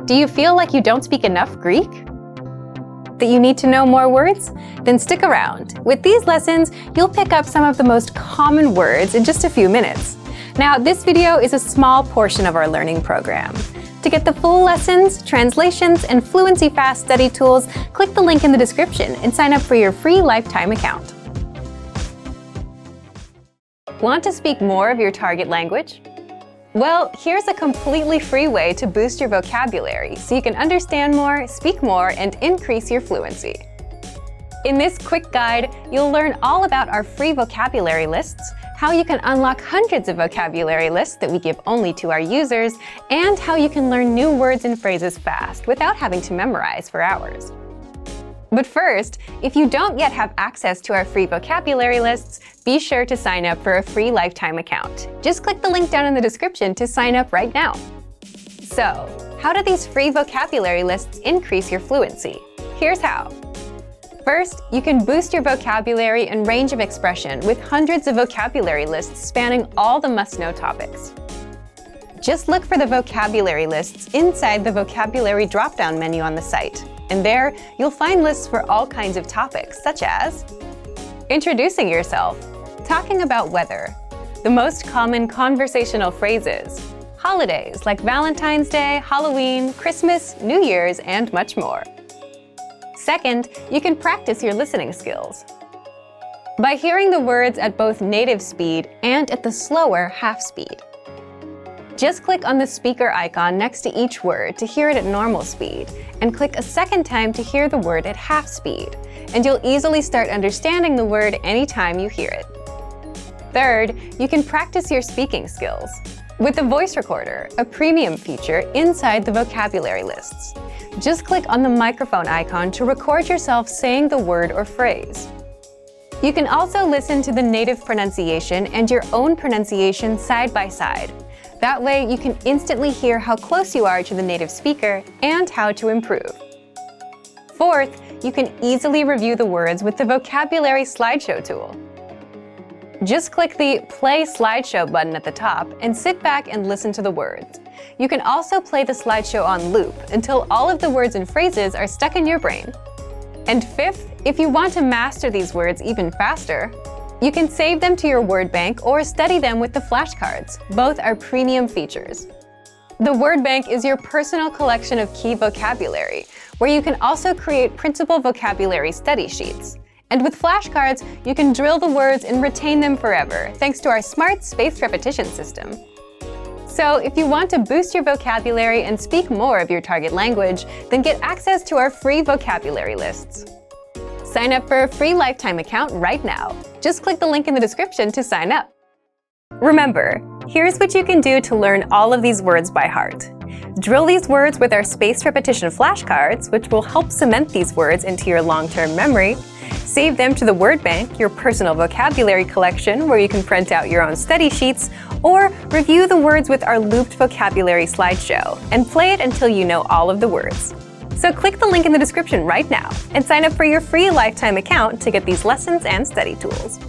Do you feel like you don't speak enough Greek? That you need to know more words? Then stick around. With these lessons, you'll pick up some of the most common words in just a few minutes. Now, this video is a small portion of our learning program. To get the full lessons, translations, and fluency fast study tools, click the link in the description and sign up for your free lifetime account. Want to speak more of your target language? Well, here's a completely free way to boost your vocabulary so you can understand more, speak more, and increase your fluency. In this quick guide, you'll learn all about our free vocabulary lists, how you can unlock hundreds of vocabulary lists that we give only to our users, and how you can learn new words and phrases fast without having to memorize for hours. But first, if you don't yet have access to our free vocabulary lists, be sure to sign up for a free lifetime account. Just click the link down in the description to sign up right now. So, how do these free vocabulary lists increase your fluency? Here's how. First, you can boost your vocabulary and range of expression with hundreds of vocabulary lists spanning all the must-know topics. Just look for the vocabulary lists inside the vocabulary drop-down menu on the site. And there, you'll find lists for all kinds of topics, such as introducing yourself, talking about weather, the most common conversational phrases, holidays like Valentine's Day, Halloween, Christmas, New Year's, and much more. Second, you can practice your listening skills. By hearing the words at both native speed and at the slower half speed. Just click on the speaker icon next to each word to hear it at normal speed, and click a second time to hear the word at half speed, and you'll easily start understanding the word anytime you hear it. Third, you can practice your speaking skills with the voice recorder, a premium feature inside the vocabulary lists. Just click on the microphone icon to record yourself saying the word or phrase. You can also listen to the native pronunciation and your own pronunciation side by side. That way, you can instantly hear how close you are to the native speaker and how to improve. Fourth, you can easily review the words with the Vocabulary Slideshow tool. Just click the Play Slideshow button at the top and sit back and listen to the words. You can also play the slideshow on loop until all of the words and phrases are stuck in your brain. And fifth, if you want to master these words even faster, you can save them to your word bank or study them with the flashcards. Both are premium features. The word bank is your personal collection of key vocabulary, where you can also create printable vocabulary study sheets. And with flashcards, you can drill the words and retain them forever, thanks to our smart spaced repetition system. So if you want to boost your vocabulary and speak more of your target language, then get access to our free vocabulary lists. Sign up for a free lifetime account right now. Just click the link in the description to sign up. Remember, here's what you can do to learn all of these words by heart. Drill these words with our spaced repetition flashcards, which will help cement these words into your long-term memory. Save them to the word bank, your personal vocabulary collection, where you can print out your own study sheets, or review the words with our looped vocabulary slideshow, and play it until you know all of the words. So click the link in the description right now and sign up for your free lifetime account to get these lessons and study tools.